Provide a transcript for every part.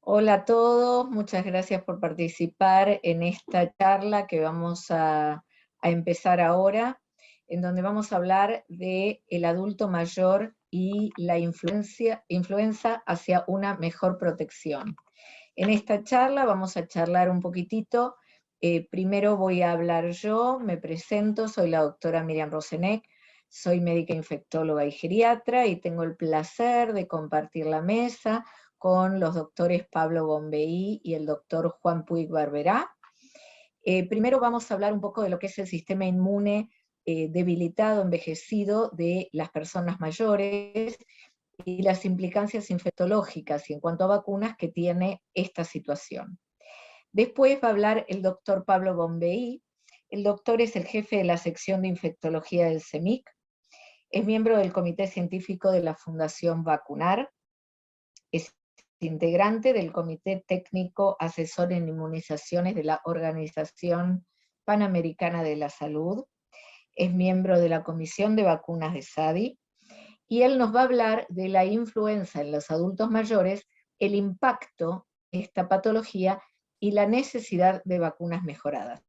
Hola a todos, muchas gracias por participar en esta charla que vamos a empezar ahora, en donde vamos a hablar de el adulto mayor y la influenza hacia una mejor protección. En esta charla vamos a charlar un poquitito. Primero voy a hablar yo, me presento, soy la doctora Miriam Rosenegg, soy médica infectóloga y geriatra y tengo el placer de compartir la mesa con los doctores Pablo Bombeí y el doctor Juan Puig Barberá. Primero vamos a hablar un poco de lo que es el sistema inmune debilitado, envejecido de las personas mayores y las implicancias infectológicas y en cuanto a vacunas que tiene esta situación. Después va a hablar el doctor Pablo Bombeí. El doctor es el jefe de la sección de infectología del CEMIC, es miembro del comité científico de la Fundación Vacunar, es integrante del Comité Técnico Asesor en Inmunizaciones de la Organización Panamericana de la Salud, es miembro de la Comisión de Vacunas de SADI, y él nos va a hablar de la influenza en los adultos mayores, el impacto de esta patología y la necesidad de vacunas mejoradas.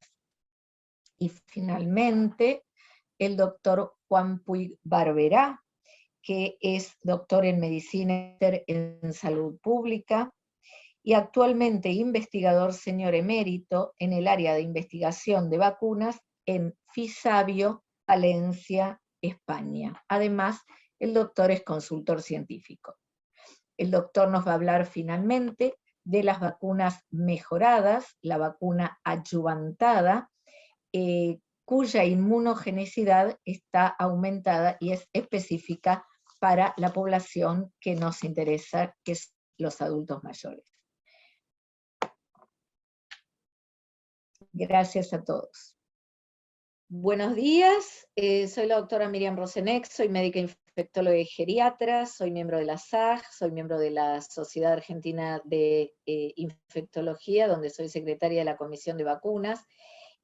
Y finalmente, el doctor Juan Puig Barberá, que es doctor en medicina en salud pública y actualmente investigador senior emérito en el área de investigación de vacunas en Fisabio, Valencia, España. Además, el doctor es consultor científico. El doctor nos va a hablar finalmente de las vacunas mejoradas, la vacuna adyuvantada, cuya inmunogenicidad está aumentada y es específica para la población que nos interesa, que es los adultos mayores. Gracias a todos. Buenos días, soy la doctora Miriam Rosenegg, soy médica infectóloga y geriatra, soy miembro de la SAG, soy miembro de la Sociedad Argentina de Infectología, donde soy secretaria de la Comisión de Vacunas,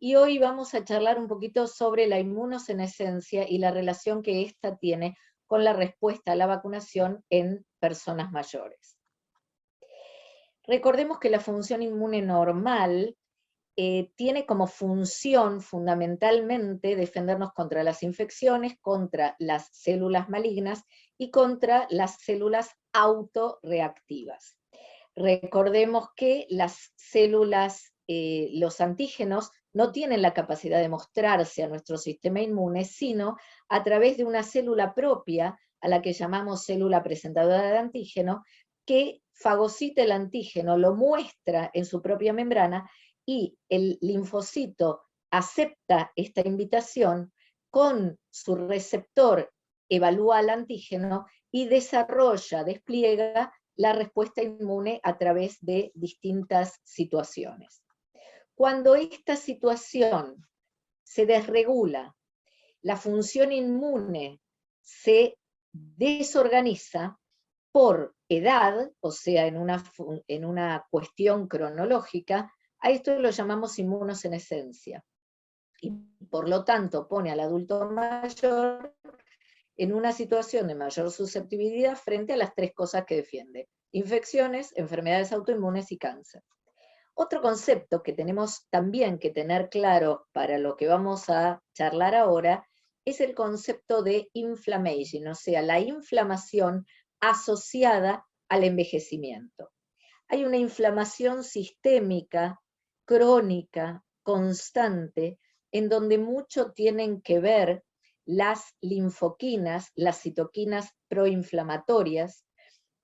y hoy vamos a charlar un poquito sobre la inmunosenescencia y la relación que ésta tiene con la respuesta a la vacunación en personas mayores. Recordemos que la función inmune normal tiene como función fundamentalmente defendernos contra las infecciones, contra las células malignas y contra las células autorreactivas. Recordemos que las células, los antígenos, no tienen la capacidad de mostrarse a nuestro sistema inmune, sino a través de una célula propia, a la que llamamos célula presentadora de antígeno, que fagocita el antígeno, lo muestra en su propia membrana, y el linfocito acepta esta invitación, con su receptor evalúa al antígeno y desarrolla, despliega la respuesta inmune a través de distintas situaciones. Cuando esta situación se desregula, la función inmune se desorganiza por edad, o sea, en una cuestión cronológica, a esto lo llamamos inmunosenescencia. Y por lo tanto pone al adulto mayor en una situación de mayor susceptibilidad frente a las tres cosas que defiende: infecciones, enfermedades autoinmunes y cáncer. Otro concepto que tenemos también que tener claro para lo que vamos a charlar ahora es el concepto de inflammation, o sea, la inflamación asociada al envejecimiento. Hay una inflamación sistémica, crónica, constante, en donde mucho tienen que ver las linfoquinas, las citoquinas proinflamatorias,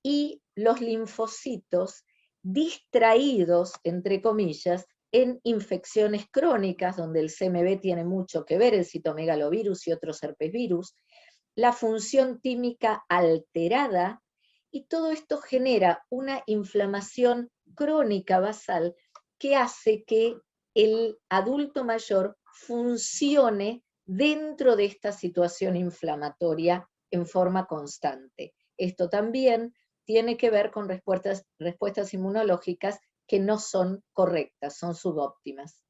y los linfocitos distraídos, entre comillas, en infecciones crónicas, donde el CMV tiene mucho que ver, el citomegalovirus y otros herpesvirus, la función tímica alterada, y todo esto genera una inflamación crónica basal que hace que el adulto mayor funcione dentro de esta situación inflamatoria en forma constante. Esto también tiene que ver con respuestas inmunológicas que no son correctas, son subóptimas.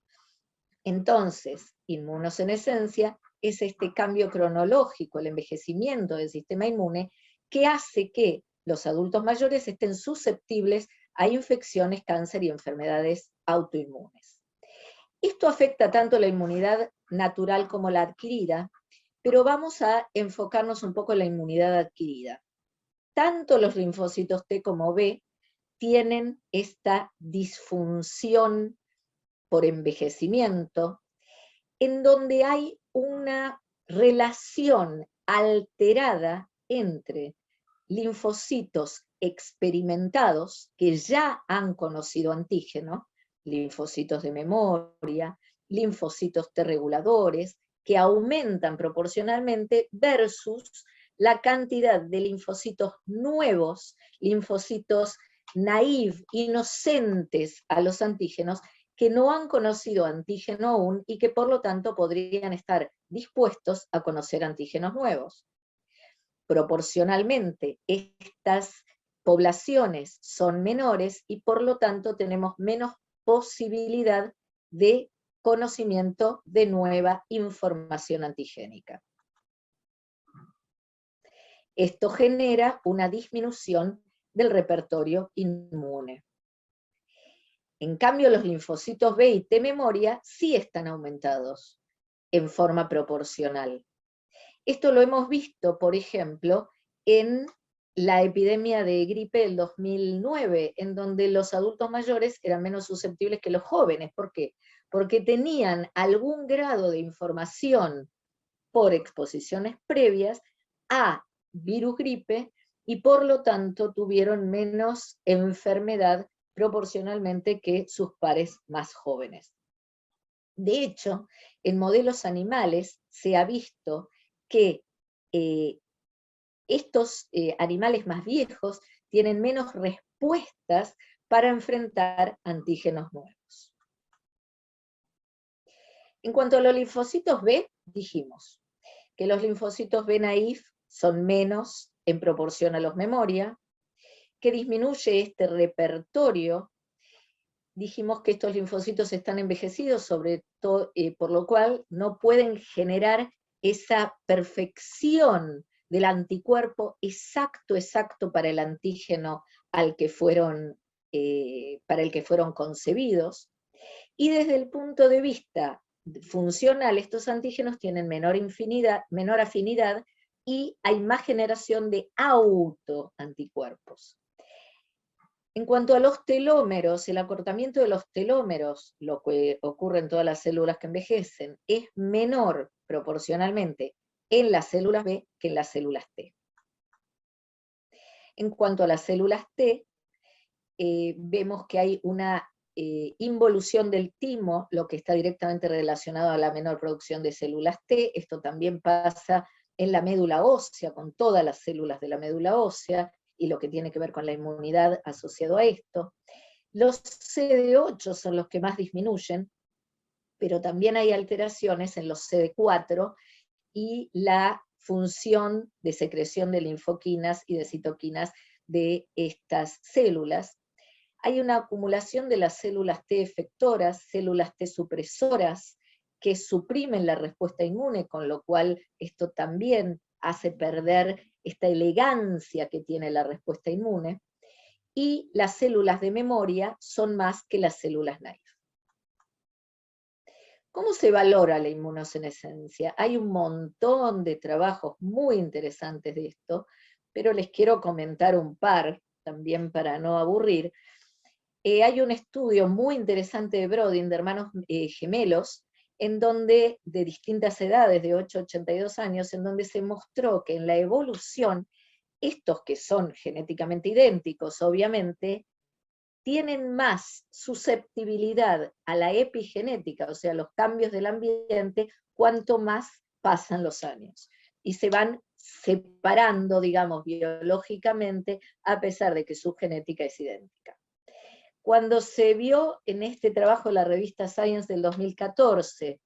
Entonces, inmunosenescencia es este cambio cronológico, el envejecimiento del sistema inmune, que hace que los adultos mayores estén susceptibles a infecciones, cáncer y enfermedades autoinmunes. Esto afecta tanto la inmunidad natural como la adquirida, pero vamos a enfocarnos un poco en la inmunidad adquirida. Tanto los linfocitos T como B tienen esta disfunción por envejecimiento, en donde hay una relación alterada entre linfocitos experimentados que ya han conocido antígeno, linfocitos de memoria, linfocitos T reguladores, que aumentan proporcionalmente versus la cantidad de linfocitos nuevos, linfocitos naïve, inocentes a los antígenos, que no han conocido antígeno aún y que por lo tanto podrían estar dispuestos a conocer antígenos nuevos. Proporcionalmente, estas poblaciones son menores y por lo tanto tenemos menos posibilidad de conocimiento de nueva información antigénica. Esto genera una disminución del repertorio inmune. En cambio, los linfocitos B y T memoria sí están aumentados en forma proporcional. Esto lo hemos visto, por ejemplo, en la epidemia de gripe del 2009, en donde los adultos mayores eran menos susceptibles que los jóvenes. ¿Por qué? Porque tenían algún grado de información por exposiciones previas a virus gripe y por lo tanto tuvieron menos enfermedad proporcionalmente que sus pares más jóvenes. De hecho, en modelos animales se ha visto que estos animales más viejos tienen menos respuestas para enfrentar antígenos nuevos. En cuanto a los linfocitos B, dijimos que los linfocitos B naïf son menos en proporción a los memoria, que disminuye este repertorio. Dijimos que estos linfocitos están envejecidos, sobre todo, por lo cual no pueden generar esa perfección del anticuerpo exacto para el antígeno al que para el que fueron concebidos. Y desde el punto de vista funcional, estos antígenos tienen menor afinidad y hay más generación de autoanticuerpos. En cuanto a los telómeros, el acortamiento de los telómeros, lo que ocurre en todas las células que envejecen, es menor proporcionalmente en las células B que en las células T. En cuanto a las células T, vemos que hay una involución del timo, lo que está directamente relacionado a la menor producción de células T. Esto también pasa en la médula ósea, con todas las células de la médula ósea, y lo que tiene que ver con la inmunidad asociado a esto. Los CD8 son los que más disminuyen, pero también hay alteraciones en los CD4 y la función de secreción de linfoquinas y de citoquinas de estas células. Hay una acumulación de las células T efectoras, células T supresoras, que suprimen la respuesta inmune, con lo cual esto también hace perder esta elegancia que tiene la respuesta inmune, y las células de memoria son más que las células naïve. ¿Cómo se valora la inmunosenescencia? Hay un montón de trabajos muy interesantes de esto, pero les quiero comentar un par, también para no aburrir. Hay un estudio muy interesante de Brodin, de hermanos gemelos, en donde, de distintas edades, de 8 a 82 años, en donde se mostró que en la evolución, estos que son genéticamente idénticos, obviamente, tienen más susceptibilidad a la epigenética, o sea, los cambios del ambiente, cuanto más pasan los años. Y se van separando, digamos, biológicamente, a pesar de que su genética es idéntica. Cuando se vio en este trabajo de la revista Science del 2014,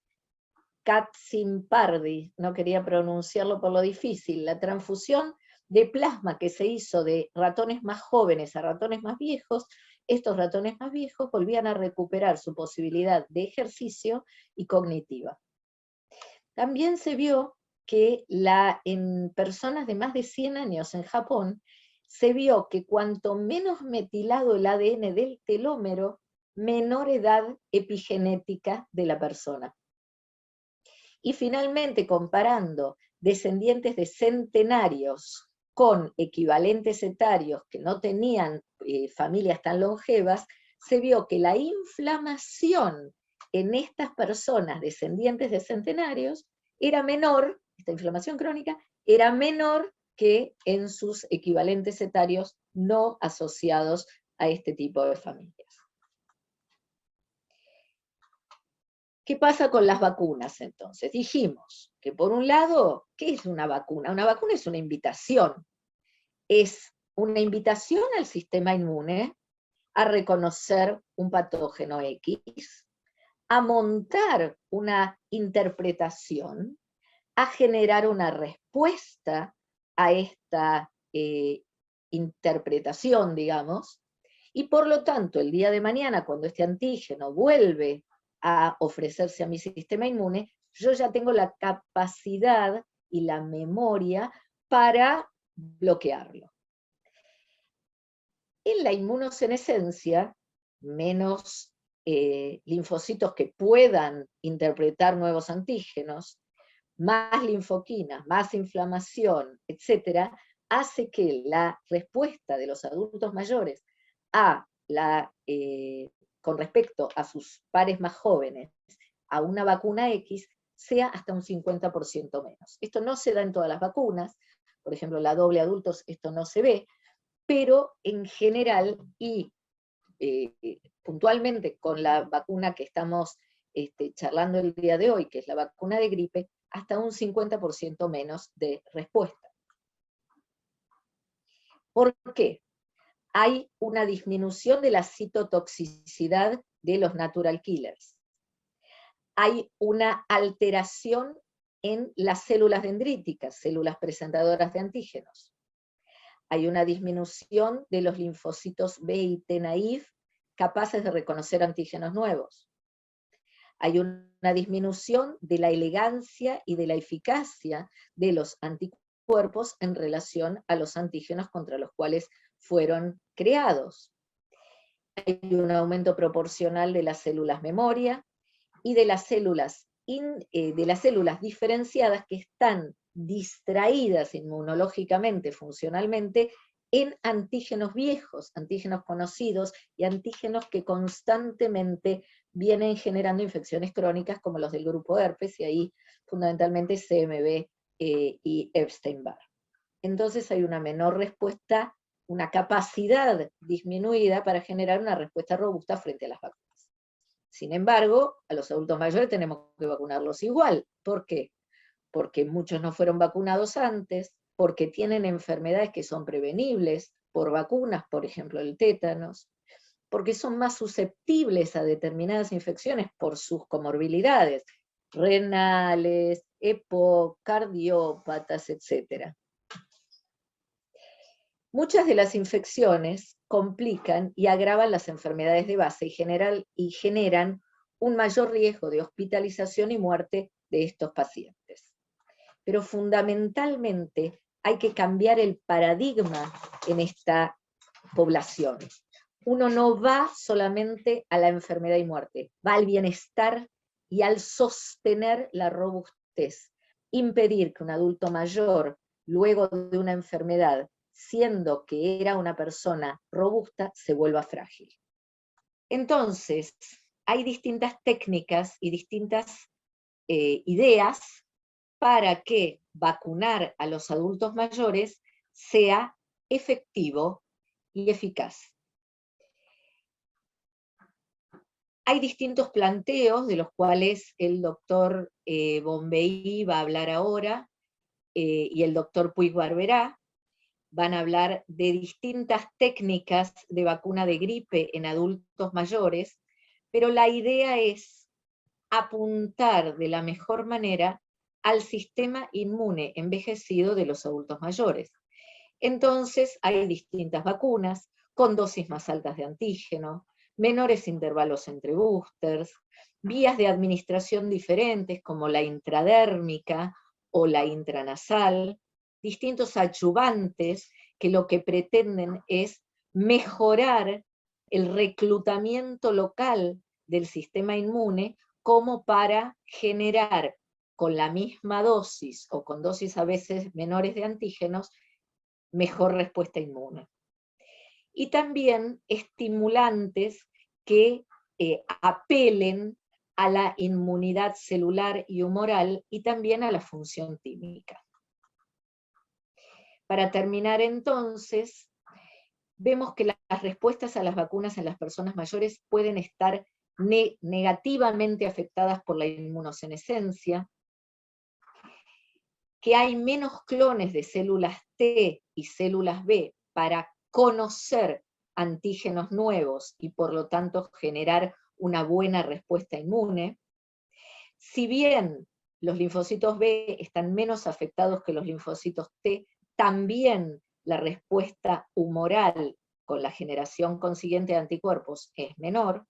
Katsimpardi, no quería pronunciarlo por lo difícil, la transfusión de plasma que se hizo de ratones más jóvenes a ratones más viejos, estos ratones más viejos volvían a recuperar su posibilidad de ejercicio y cognitiva. También se vio que en personas de más de 100 años en Japón, se vio que cuanto menos metilado el ADN del telómero, menor edad epigenética de la persona. Y finalmente, comparando descendientes de centenarios con equivalentes etarios que no tenían familias tan longevas, se vio que la inflamación en estas personas descendientes de centenarios era menor, esta inflamación crónica, era menor que en sus equivalentes etarios no asociados a este tipo de familias. ¿Qué pasa con las vacunas entonces? Dijimos que por un lado, ¿qué es una vacuna? Una vacuna es una invitación al sistema inmune a reconocer un patógeno X, a montar una interpretación, a generar una respuesta a esta interpretación, digamos, y por lo tanto el día de mañana, cuando este antígeno vuelve a ofrecerse a mi sistema inmune, yo ya tengo la capacidad y la memoria para bloquearlo. En la inmunosenescencia, menos linfocitos que puedan interpretar nuevos antígenos, más linfoquinas, más inflamación, etcétera, hace que la respuesta de los adultos mayores con respecto a sus pares más jóvenes a una vacuna X sea hasta un 50% menos. Esto no se da en todas las vacunas, por ejemplo, la doble adultos esto no se ve, pero en general y puntualmente con la vacuna que estamos charlando el día de hoy, que es la vacuna de gripe, hasta un 50% menos de respuesta. ¿Por qué? Hay una disminución de la citotoxicidad de los natural killers. Hay una alteración en las células dendríticas, células presentadoras de antígenos. Hay una disminución de los linfocitos B y T naïf capaces de reconocer antígenos nuevos. Hay una disminución de la elegancia y de la eficacia de los anticuerpos en relación a los antígenos contra los cuales fueron creados. Hay un aumento proporcional de las células memoria y de las células diferenciadas que están distraídas inmunológicamente, funcionalmente, en antígenos viejos, antígenos conocidos y antígenos que constantemente vienen generando infecciones crónicas como los del grupo herpes, y ahí fundamentalmente CMV y Epstein-Barr. Entonces hay una menor respuesta, una capacidad disminuida para generar una respuesta robusta frente a las vacunas. Sin embargo, a los adultos mayores tenemos que vacunarlos igual. ¿Por qué? Porque muchos no fueron vacunados antes, porque tienen enfermedades que son prevenibles por vacunas, por ejemplo el tétanos, porque son más susceptibles a determinadas infecciones por sus comorbilidades renales, EPOC, cardiópatas, etc. Muchas de las infecciones complican y agravan las enfermedades de base y generan un mayor riesgo de hospitalización y muerte de estos pacientes. Pero fundamentalmente hay que cambiar el paradigma en esta población. Uno no va solamente a la enfermedad y muerte, va al bienestar y al sostener la robustez. Impedir que un adulto mayor, luego de una enfermedad, siendo que era una persona robusta, se vuelva frágil. Entonces, hay distintas técnicas y distintas ideas para que vacunar a los adultos mayores sea efectivo y eficaz. Hay distintos planteos, de los cuales el doctor Bombay va a hablar ahora, y el doctor Puig-Barberá van a hablar de distintas técnicas de vacuna de gripe en adultos mayores, pero la idea es apuntar de la mejor manera al sistema inmune envejecido de los adultos mayores. Entonces hay distintas vacunas con dosis más altas de antígeno, menores intervalos entre boosters, vías de administración diferentes como la intradérmica o la intranasal, distintos adyuvantes que lo que pretenden es mejorar el reclutamiento local del sistema inmune como para generar con la misma dosis o con dosis a veces menores de antígenos, mejor respuesta inmune. Y también estimulantes que apelen a la inmunidad celular y humoral y también a la función tímica. Para terminar entonces, vemos que las respuestas a las vacunas en las personas mayores pueden estar negativamente afectadas por la inmunosenescencia, que hay menos clones de células T y células B para conocer antígenos nuevos y por lo tanto generar una buena respuesta inmune. Si bien los linfocitos B están menos afectados que los linfocitos T, también la respuesta humoral con la generación consiguiente de anticuerpos es menor,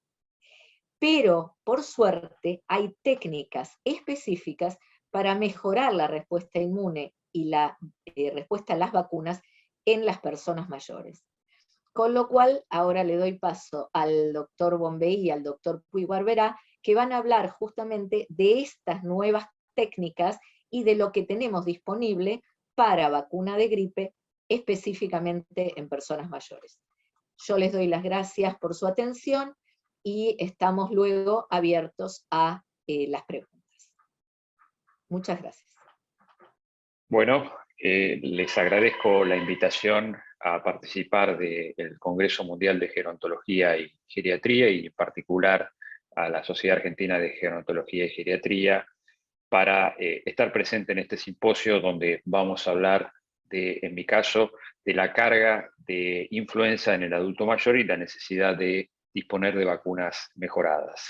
pero por suerte hay técnicas específicas para mejorar la respuesta inmune y la respuesta a las vacunas en las personas mayores. Con lo cual, ahora le doy paso al doctor Bombay y al doctor Puig-Barberá, que van a hablar justamente de estas nuevas técnicas y de lo que tenemos disponible para vacuna de gripe, específicamente en personas mayores. Yo les doy las gracias por su atención y estamos luego abiertos a las preguntas. Muchas gracias. Bueno, les agradezco la invitación a participar del Congreso Mundial de Gerontología y Geriatría, y en particular a la Sociedad Argentina de Gerontología y Geriatría, para estar presente en este simposio donde vamos a hablar, en mi caso, de la carga de influenza en el adulto mayor y la necesidad de disponer de vacunas mejoradas.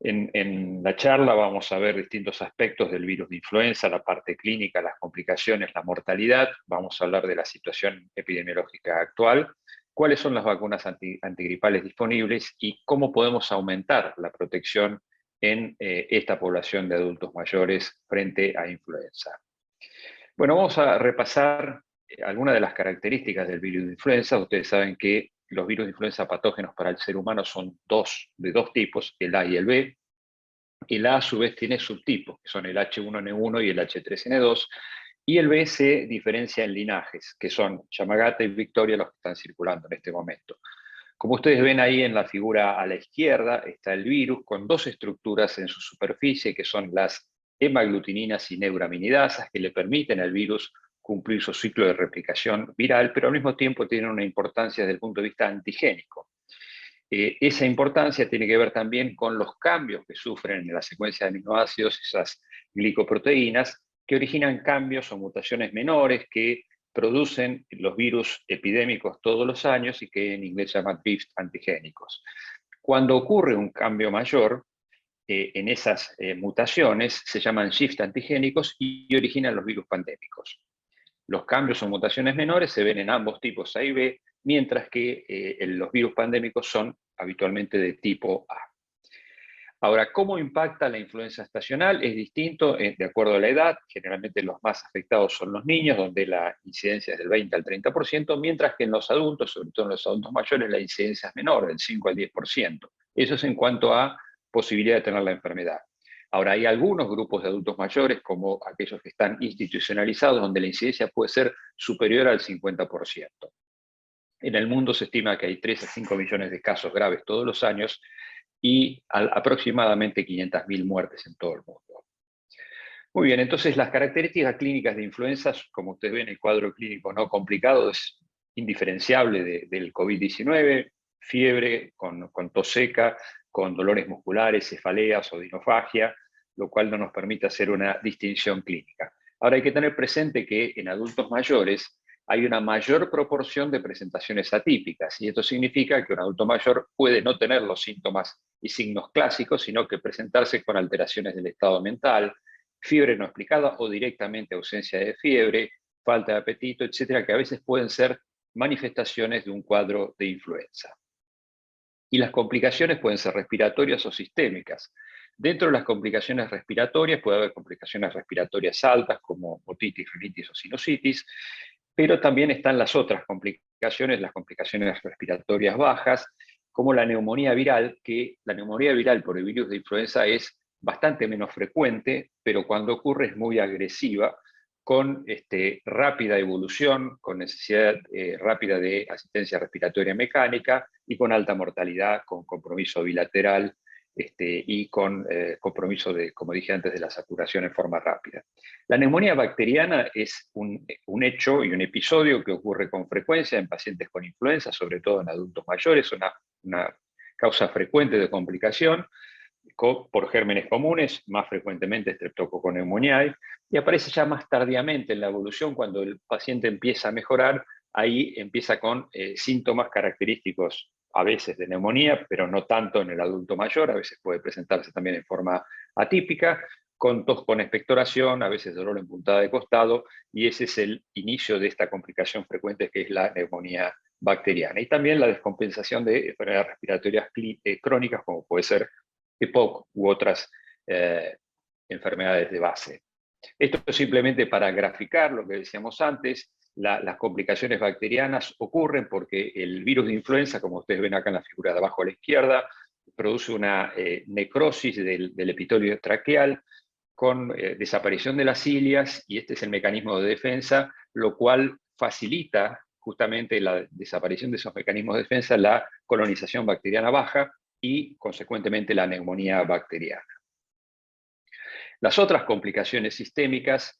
En la charla vamos a ver distintos aspectos del virus de influenza, la parte clínica, las complicaciones, la mortalidad. Vamos a hablar de la situación epidemiológica actual, cuáles son las vacunas antigripales disponibles y cómo podemos aumentar la protección en esta población de adultos mayores frente a influenza. Bueno, vamos a repasar algunas de las características del virus de influenza. Ustedes saben que los virus de influenza patógenos para el ser humano son de dos tipos, el A y el B. El A a su vez tiene subtipos, que son el H1N1 y el H3N2, y el B se diferencia en linajes, que son Yamagata y Victoria los que están circulando en este momento. Como ustedes ven ahí en la figura a la izquierda, está el virus con dos estructuras en su superficie, que son las hemaglutininas y neuraminidasas, que le permiten al virus cumplir su ciclo de replicación viral, pero al mismo tiempo tienen una importancia desde el punto de vista antigénico. Esa importancia tiene que ver también con los cambios que sufren en la secuencia de aminoácidos esas glicoproteínas, que originan cambios o mutaciones menores que producen los virus epidémicos todos los años y que en inglés se llaman drift antigénicos. Cuando ocurre un cambio mayor en esas mutaciones, se llaman shift antigénicos y originan los virus pandémicos. Los cambios o mutaciones menores se ven en ambos tipos A y B, mientras que los virus pandémicos son habitualmente de tipo A. Ahora, ¿cómo impacta la influenza estacional? Es distinto de acuerdo a la edad. Generalmente los más afectados son los niños, donde la incidencia es del 20 al 30%, mientras que en los adultos, sobre todo en los adultos mayores, la incidencia es menor, del 5 al 10%. Eso es en cuanto a posibilidad de tener la enfermedad. Ahora, hay algunos grupos de adultos mayores, como aquellos que están institucionalizados, donde la incidencia puede ser superior al 50%. En el mundo se estima que hay 3 a 5 millones de casos graves todos los años y aproximadamente 500.000 muertes en todo el mundo. Muy bien, entonces las características clínicas de influenza, como ustedes ven, el cuadro clínico no complicado es indiferenciable del COVID-19, fiebre con tos seca, con dolores musculares, cefaleas o dinofagia, lo cual no nos permite hacer una distinción clínica. Ahora hay que tener presente que en adultos mayores hay una mayor proporción de presentaciones atípicas, y esto significa que un adulto mayor puede no tener los síntomas y signos clásicos, sino que presentarse con alteraciones del estado mental, fiebre no explicada o directamente ausencia de fiebre, falta de apetito, etcétera, que a veces pueden ser manifestaciones de un cuadro de influenza. Y las complicaciones pueden ser respiratorias o sistémicas. Dentro de las complicaciones respiratorias puede haber complicaciones respiratorias altas como otitis, rinitis o sinusitis, Pero también están las otras complicaciones, las complicaciones respiratorias bajas, como la neumonía viral, que la neumonía viral por el virus de influenza es bastante menos frecuente, pero cuando ocurre es muy agresiva, con rápida evolución, con necesidad rápida de asistencia respiratoria mecánica y con alta mortalidad, con compromiso bilateral y con compromiso de, como dije antes, de la saturación en forma rápida. La neumonía bacteriana es un hecho y un episodio que ocurre con frecuencia en pacientes con influenza, sobre todo en adultos mayores, una causa frecuente de complicación por gérmenes comunes, más frecuentemente Streptococcus pneumoniae, y aparece ya más tardíamente en la evolución cuando el paciente empieza a mejorar, ahí empieza con síntomas característicos a veces de neumonía, pero no tanto en el adulto mayor, a veces puede presentarse también en forma atípica, con tos con expectoración, a veces dolor en puntada de costado, y ese es el inicio de esta complicación frecuente que es la neumonía bacteriana. Y también la descompensación de enfermedades respiratorias crónicas, como puede ser EPOC u otras enfermedades de base. Esto es simplemente para graficar lo que decíamos antes. Las complicaciones bacterianas ocurren porque el virus de influenza, como ustedes ven acá en la figura de abajo a la izquierda, produce una necrosis del epitelio traqueal con desaparición de las cilias, y este es el mecanismo de defensa, lo cual facilita justamente la desaparición de esos mecanismos de defensa, la colonización bacteriana baja y, consecuentemente, la neumonía bacteriana. Las otras complicaciones sistémicas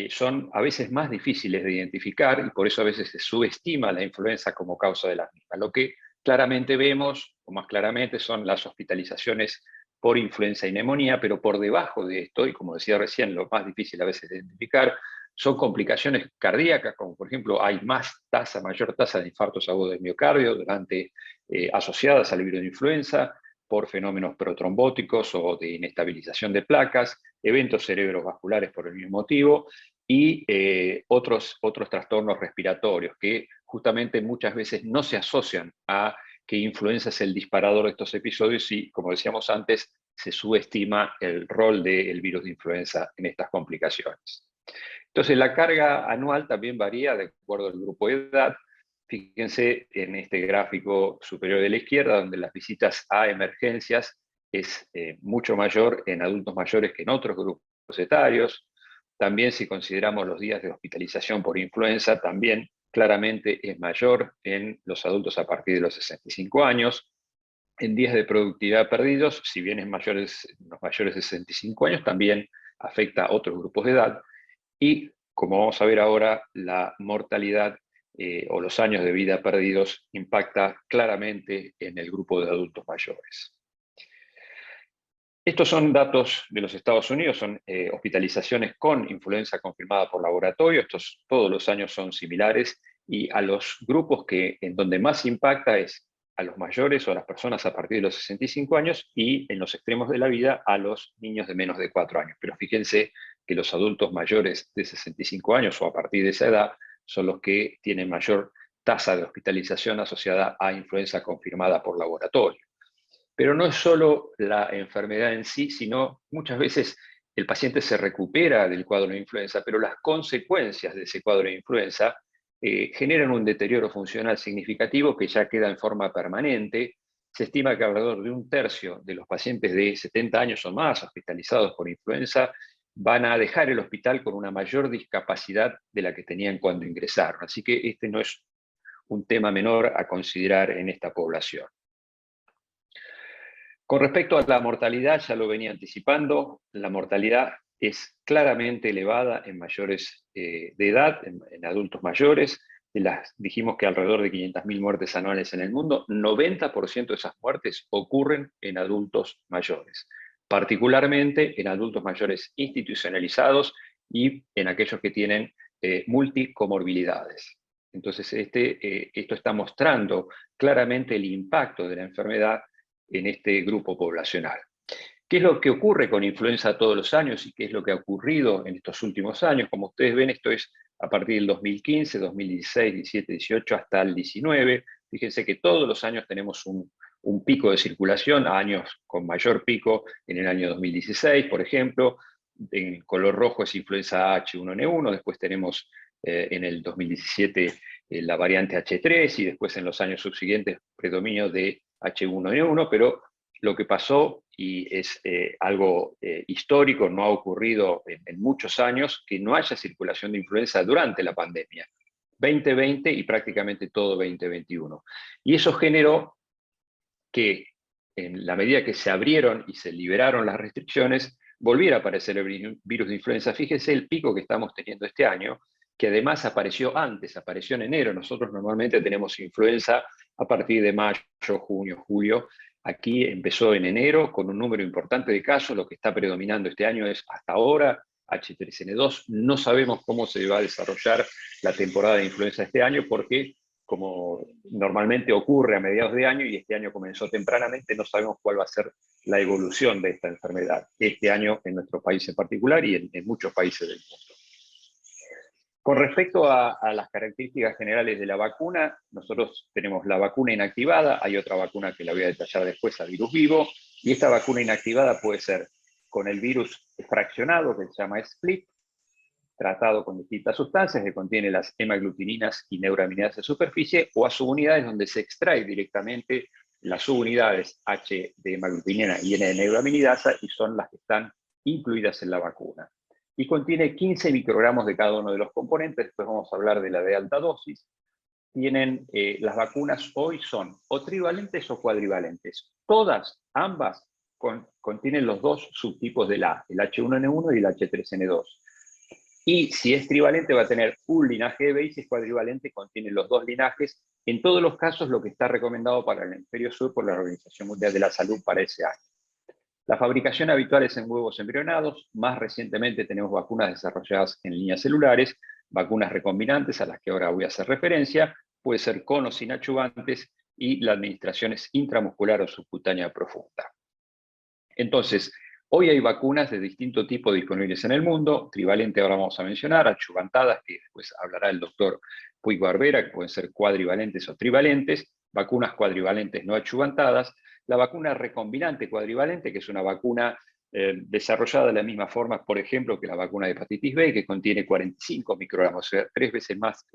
son a veces más difíciles de identificar y por eso a veces se subestima la influenza como causa de las mismas. Lo que claramente vemos, o más claramente, son las hospitalizaciones por influenza y neumonía, pero por debajo de esto, y como decía recién, lo más difícil a veces de identificar, son complicaciones cardíacas, como por ejemplo hay mayor tasa de infartos agudos del miocardio asociadas al virus de influenza, por fenómenos protrombóticos o de inestabilización de placas, eventos cerebrovasculares por el mismo motivo, y otros trastornos respiratorios que justamente muchas veces no se asocian a que influenza es el disparador de estos episodios y, como decíamos antes, se subestima el rol del virus de influenza en estas complicaciones. Entonces, la carga anual también varía de acuerdo al grupo de edad. Fíjense en este gráfico superior de la izquierda, donde las visitas a emergencias es mucho mayor en adultos mayores que en otros grupos etarios. También, si consideramos los días de hospitalización por influenza, también claramente es mayor en los adultos a partir de los 65 años. En días de productividad perdidos, si bien es los mayores de 65 años, también afecta a otros grupos de edad. Y, como vamos a ver ahora, la mortalidad o los años de vida perdidos impacta claramente en el grupo de adultos mayores. Estos son datos de los Estados Unidos, son hospitalizaciones con influenza confirmada por laboratorio. Estos todos los años son similares, y a los grupos en donde más impacta es a los mayores o a las personas a partir de los 65 años, y en los extremos de la vida a los niños de menos de 4 años. Pero fíjense que los adultos mayores de 65 años o a partir de esa edad son los que tienen mayor tasa de hospitalización asociada a influenza confirmada por laboratorio. Pero no es solo la enfermedad en sí, sino muchas veces el paciente se recupera del cuadro de influenza, pero las consecuencias de ese cuadro de influenza generan un deterioro funcional significativo que ya queda en forma permanente. Se estima que alrededor de 1/3 de los pacientes de 70 años o más hospitalizados por influenza van a dejar el hospital con una mayor discapacidad de la que tenían cuando ingresaron. Así que este no es un tema menor a considerar en esta población. Con respecto a la mortalidad, ya lo venía anticipando, la mortalidad es claramente elevada en mayores de edad, en adultos mayores. Dijimos que alrededor de 500.000 muertes anuales en el mundo, 90% de esas muertes ocurren en adultos mayores, particularmente en adultos mayores institucionalizados y en aquellos que tienen multicomorbilidades. Entonces, esto está mostrando claramente el impacto de la enfermedad en este grupo poblacional. ¿Qué es lo que ocurre con influenza todos los años y qué es lo que ha ocurrido en estos últimos años? Como ustedes ven, esto es a partir del 2015, 2016, 17, 18 hasta el 19. Fíjense que todos los años tenemos un pico de circulación, años con mayor pico en el año 2016, por ejemplo. En color rojo es influenza H1N1, después tenemos en el 2017 la variante H3 y después en los años subsiguientes predominio de H1N1, pero lo que pasó, y es algo histórico, no ha ocurrido en muchos años, que no haya circulación de influenza durante la pandemia, 2020 y prácticamente todo 2021. Y eso generó que en la medida que se abrieron y se liberaron las restricciones, volviera a aparecer el virus de influenza. Fíjese el pico que estamos teniendo este año, que además apareció antes, apareció en enero. Nosotros normalmente tenemos influenza a partir de mayo, junio, julio. Aquí empezó en enero con un número importante de casos. Lo que está predominando este año es hasta ahora H3N2. No sabemos cómo se va a desarrollar la temporada de influenza este año porque, como normalmente ocurre a mediados de año, y este año comenzó tempranamente, no sabemos cuál va a ser la evolución de esta enfermedad este año en nuestro país en particular y en muchos países del mundo. Con respecto a las características generales de la vacuna, nosotros tenemos la vacuna inactivada, hay otra vacuna que la voy a detallar después, al virus vivo, y esta vacuna inactivada puede ser con el virus fraccionado, que se llama split, tratado con distintas sustancias que contienen las hemaglutininas y neuraminidasas de superficie, o a subunidades donde se extrae directamente las subunidades H de hemaglutinina y N de neuraminidasa, y son las que están incluidas en la vacuna. Y contiene 15 microgramos de cada uno de los componentes. Después vamos a hablar de la de alta dosis. Las vacunas hoy son o trivalentes o cuadrivalentes. Todas, ambas, contienen los dos subtipos del A, el H1N1 y el H3N2. Y si es trivalente va a tener un linaje de B, y si es cuadrivalente contiene los dos linajes. En todos los casos lo que está recomendado para el hemisferio sur por la Organización Mundial de la Salud para ese año. La fabricación habitual es en huevos embrionados. Más recientemente tenemos vacunas desarrolladas en líneas celulares, vacunas recombinantes a las que ahora voy a hacer referencia, puede ser con o sin adyuvantes, y la administración es intramuscular o subcutánea profunda. Entonces, hoy hay vacunas de distinto tipo disponibles en el mundo, trivalente ahora vamos a mencionar, adyuvantadas, que después hablará el doctor Puig Barbera, que pueden ser cuadrivalentes o trivalentes, vacunas cuadrivalentes no adyuvantadas, la vacuna recombinante cuadrivalente, que es una vacuna desarrollada de la misma forma, por ejemplo, que la vacuna de hepatitis B, que contiene 45 microgramos, o sea, 3 veces más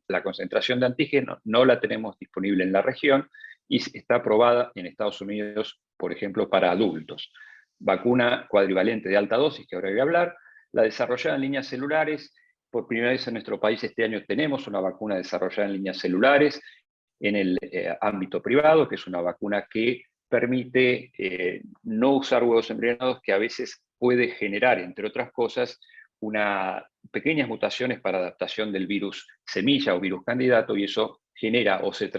la concentración de antígeno, no la tenemos disponible en la región, y está aprobada en Estados Unidos, por ejemplo, para adultos. Vacuna cuadrivalente de alta dosis, que ahora voy a hablar, la desarrollada en líneas celulares. Por primera vez en nuestro país este año tenemos una vacuna desarrollada en líneas celulares en el ámbito privado, que es una vacuna que permite no usar huevos embrionados, que a veces puede generar, entre otras cosas, pequeñas mutaciones para adaptación del virus semilla o virus candidato, y eso genera o se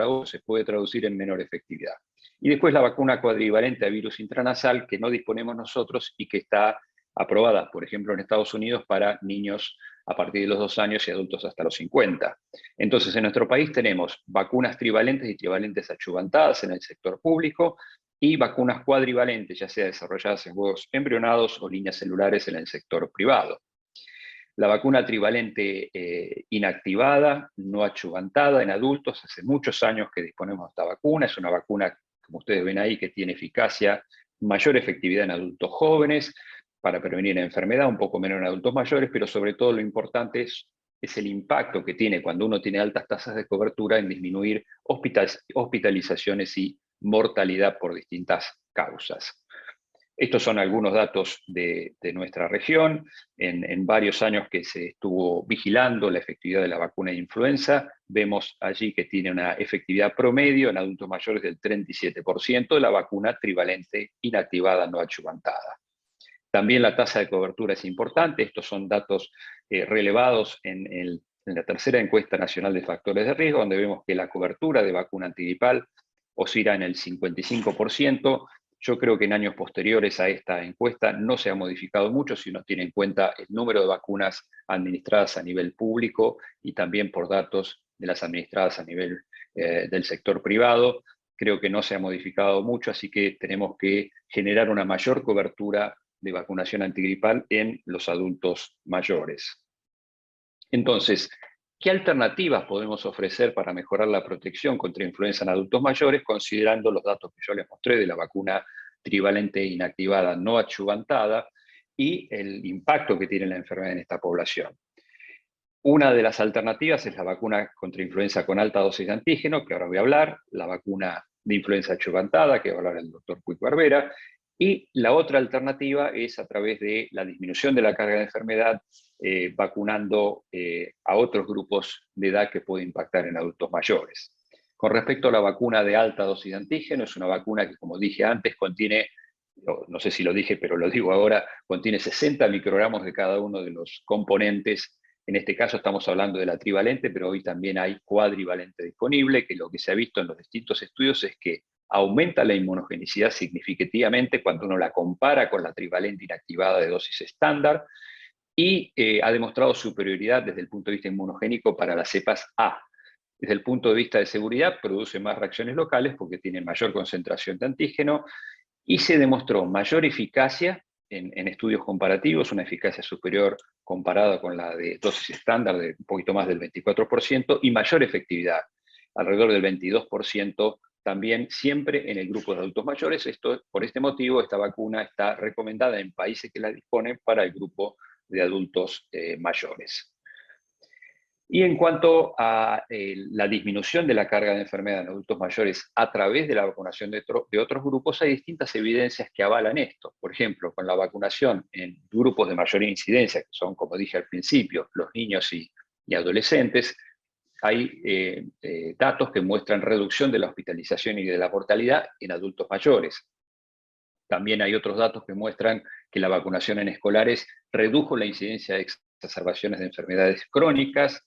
puede traducir en menor efectividad. Y después la vacuna cuadrivalente a virus intranasal, que no disponemos nosotros y que está aprobada, por ejemplo, en Estados Unidos para niños a partir de los 2 años y adultos hasta los 50. Entonces, en nuestro país tenemos vacunas trivalentes y trivalentes adyuvantadas en el sector público y vacunas cuadrivalentes, ya sea desarrolladas en huevos embrionados o líneas celulares en el sector privado. La vacuna trivalente inactivada, no adyuvantada en adultos, hace muchos años que disponemos de esta vacuna. Es una vacuna, como ustedes ven ahí, que tiene eficacia, mayor efectividad en adultos jóvenes para prevenir la enfermedad, un poco menos en adultos mayores, pero sobre todo lo importante es el impacto que tiene cuando uno tiene altas tasas de cobertura en disminuir hospitalizaciones y mortalidad por distintas causas. Estos son algunos datos de nuestra región. En varios años que se estuvo vigilando la efectividad de la vacuna de influenza, vemos allí que tiene una efectividad promedio en adultos mayores del 37% de la vacuna trivalente inactivada no adyuvantada. También la tasa de cobertura es importante. Estos son datos relevados en la tercera encuesta nacional de factores de riesgo, donde vemos que la cobertura de vacuna antigripal oscila en el 55%. Yo creo que en años posteriores a esta encuesta no se ha modificado mucho si uno tiene en cuenta el número de vacunas administradas a nivel público y también por datos de las administradas a nivel del sector privado. Creo que no se ha modificado mucho, así que tenemos que generar una mayor cobertura de vacunación antigripal en los adultos mayores. Entonces, ¿qué alternativas podemos ofrecer para mejorar la protección contra influenza en adultos mayores, considerando los datos que yo les mostré de la vacuna trivalente inactivada no adyuvantada y el impacto que tiene la enfermedad en esta población? Una de las alternativas es la vacuna contra influenza con alta dosis de antígeno, que ahora voy a hablar, la vacuna de influenza achuvantada, que va a hablar el doctor Puig Barbera, y la otra alternativa es a través de la disminución de la carga de enfermedad, vacunando a otros grupos de edad que puede impactar en adultos mayores. Con respecto a la vacuna de alta dosis de antígeno, es una vacuna que, como dije antes, contiene, no sé si lo dije, pero lo digo ahora, contiene 60 microgramos de cada uno de los componentes. En este caso estamos hablando de la trivalente, pero hoy también hay cuadrivalente disponible, que lo que se ha visto en los distintos estudios es que aumenta la inmunogenicidad significativamente cuando uno la compara con la trivalente inactivada de dosis estándar, y ha demostrado superioridad desde el punto de vista inmunogénico para las cepas A. Desde el punto de vista de seguridad, produce más reacciones locales porque tiene mayor concentración de antígeno, y se demostró mayor eficacia en estudios comparativos, una eficacia superior comparada con la de dosis estándar de un poquito más del 24%, y mayor efectividad, alrededor del 22%, también siempre en el grupo de adultos mayores. Por este motivo, esta vacuna está recomendada en países que la disponen para el grupo de adultos mayores. Y en cuanto a la disminución de la carga de enfermedad en adultos mayores a través de la vacunación de otros grupos, hay distintas evidencias que avalan esto. Por ejemplo, con la vacunación en grupos de mayor incidencia, que son, como dije al principio, los niños y adolescentes, hay datos que muestran reducción de la hospitalización y de la mortalidad en adultos mayores. También hay otros datos que muestran que la vacunación en escolares redujo la incidencia de exacerbaciones de enfermedades crónicas.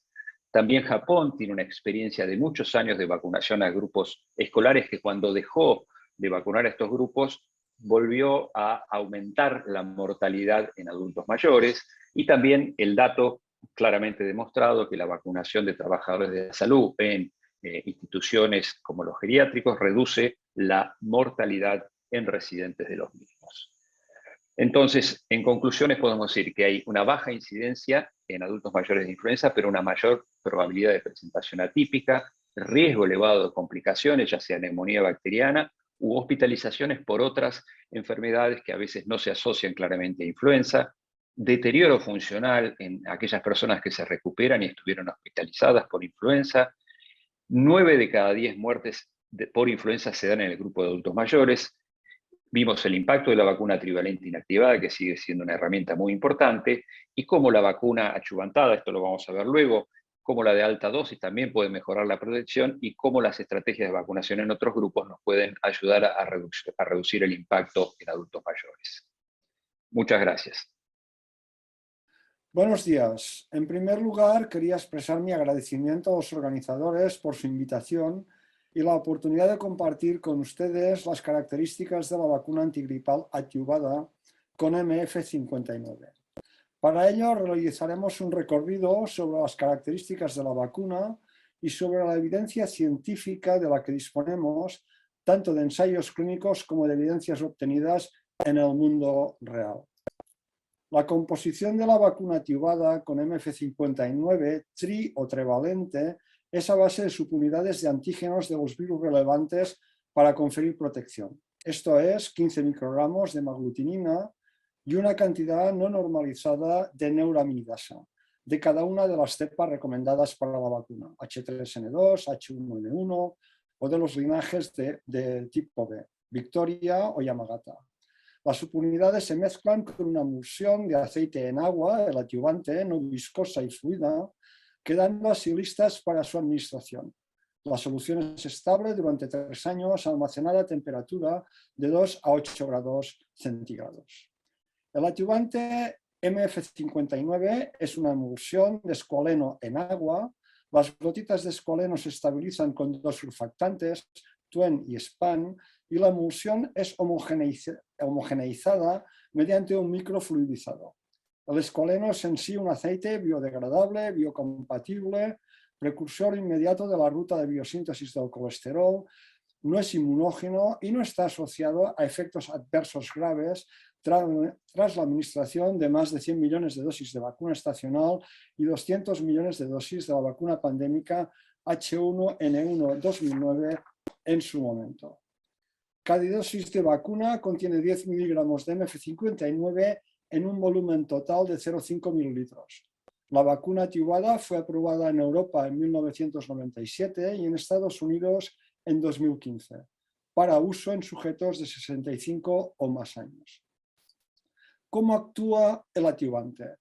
También Japón tiene una experiencia de muchos años de vacunación a grupos escolares, que cuando dejó de vacunar a estos grupos volvió a aumentar la mortalidad en adultos mayores. Y también el dato claramente demostrado que la vacunación de trabajadores de la salud en instituciones como los geriátricos reduce la mortalidad en residentes de los mismos. Entonces, en conclusiones podemos decir que hay una baja incidencia en adultos mayores de influenza, pero una mayor probabilidad de presentación atípica, riesgo elevado de complicaciones, ya sea neumonía bacteriana u hospitalizaciones por otras enfermedades que a veces no se asocian claramente a influenza, deterioro funcional en aquellas personas que se recuperan y estuvieron hospitalizadas por influenza. 9 de cada 10 muertes por influenza se dan en el grupo de adultos mayores. Vimos el impacto de la vacuna trivalente inactivada, que sigue siendo una herramienta muy importante, y cómo la vacuna achuvantada, esto lo vamos a ver luego, cómo la de alta dosis también puede mejorar la protección, y cómo las estrategias de vacunación en otros grupos nos pueden ayudar a reducir el impacto en adultos mayores. Muchas gracias. Buenos días. En primer lugar, quería expresar mi agradecimiento a los organizadores por su invitación y la oportunidad de compartir con ustedes las características de la vacuna antigripal adyuvada con MF59. Para ello, realizaremos un recorrido sobre las características de la vacuna y sobre la evidencia científica de la que disponemos, tanto de ensayos clínicos como de evidencias obtenidas en el mundo real. La composición de la vacuna adyuvada con MF59, tri o trivalente, es a base de subunidades de antígenos de los virus relevantes para conferir protección. Esto es 15 microgramos de maglutinina y una cantidad no normalizada de neuraminidasa de cada una de las cepas recomendadas para la vacuna, H3N2, H1N1 o de los linajes de tipo B, Victoria o Yamagata. Las subunidades se mezclan con una emulsión de aceite en agua, el adyuvante, no viscosa y fluida, quedando así listas para su administración. La solución es estable durante 3 años, almacenada a temperatura de 2 a 8 grados centígrados. El adyuvante MF59 es una emulsión de escualeno en agua. Las gotitas de escualeno se estabilizan con 2 surfactantes, TUEN y SPAN, y la emulsión es homogeneizada mediante un microfluidizador. El escualeno es en sí un aceite biodegradable, biocompatible, precursor inmediato de la ruta de biosíntesis del colesterol, no es inmunógeno y no está asociado a efectos adversos graves tras la administración de más de 100 millones de dosis de vacuna estacional y 200 millones de dosis de la vacuna pandémica H1N1 2009 en su momento. Cada dosis de vacuna contiene 10 miligramos de MF59 en un volumen total de 0,5 mililitros. La vacuna atibada fue aprobada en Europa en 1997 y en Estados Unidos en 2015, para uso en sujetos de 65 o más años. ¿Cómo actúa el ativante?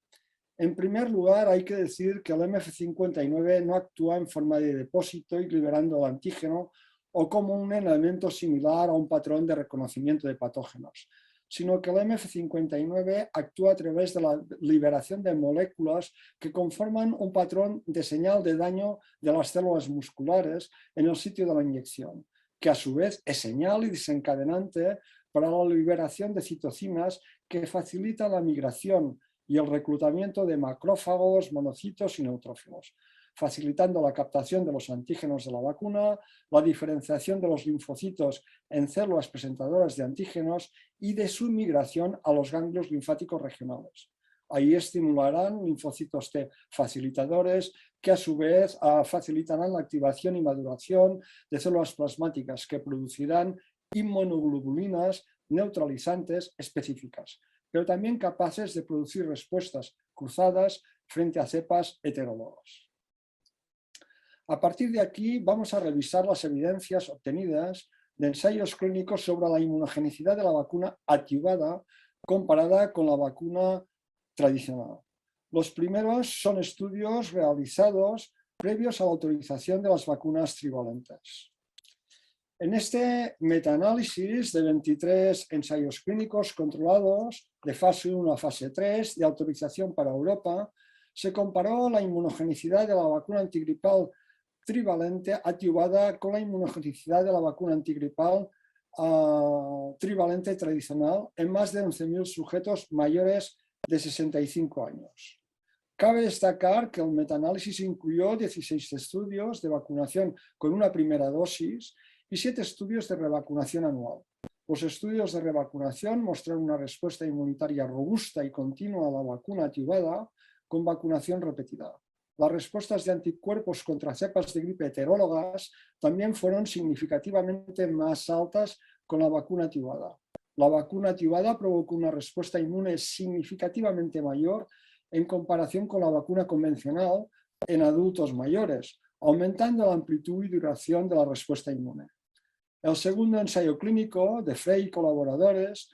En primer lugar, hay que decir que el MF59 no actúa en forma de depósito y liberando el antígeno o como un elemento similar a un patrón de reconocimiento de patógenos, sino que el MF59 actúa a través de la liberación de moléculas que conforman un patrón de señal de daño de las células musculares en el sitio de la inyección, que a su vez es señal y desencadenante para la liberación de citocinas que facilita la migración y el reclutamiento de macrófagos, monocitos y neutrófilos, facilitando la captación de los antígenos de la vacuna, la diferenciación de los linfocitos en células presentadoras de antígenos y de su migración a los ganglios linfáticos regionales. Ahí estimularán linfocitos T facilitadores que a su vez facilitarán la activación y maduración de células plasmáticas que producirán inmunoglobulinas neutralizantes específicas, pero también capaces de producir respuestas cruzadas frente a cepas heterólogas. A partir de aquí vamos a revisar las evidencias obtenidas de ensayos clínicos sobre la inmunogenicidad de la vacuna atibada comparada con la vacuna tradicional. Los primeros son estudios realizados previos a la autorización de las vacunas trivalentes. En este metaanálisis de 23 ensayos clínicos controlados de fase 1 a fase 3 de autorización para Europa, se comparó la inmunogenicidad de la vacuna antigripal trivalente atibada con la inmunogenicidad de la vacuna antigripal trivalente tradicional en más de 11.000 sujetos mayores de 65 años. Cabe destacar que el metaanálisis incluyó 16 estudios de vacunación con una primera dosis y 7 estudios de revacunación anual. Los estudios de revacunación mostraron una respuesta inmunitaria robusta y continua a la vacuna atibada con vacunación repetida. Las respuestas de anticuerpos contra cepas de gripe heterólogas también fueron significativamente más altas con la vacuna atibada. La vacuna atibada provocó una respuesta inmune significativamente mayor en comparación con la vacuna convencional en adultos mayores, aumentando la amplitud y duración de la respuesta inmune. El segundo ensayo clínico de Frey y colaboradores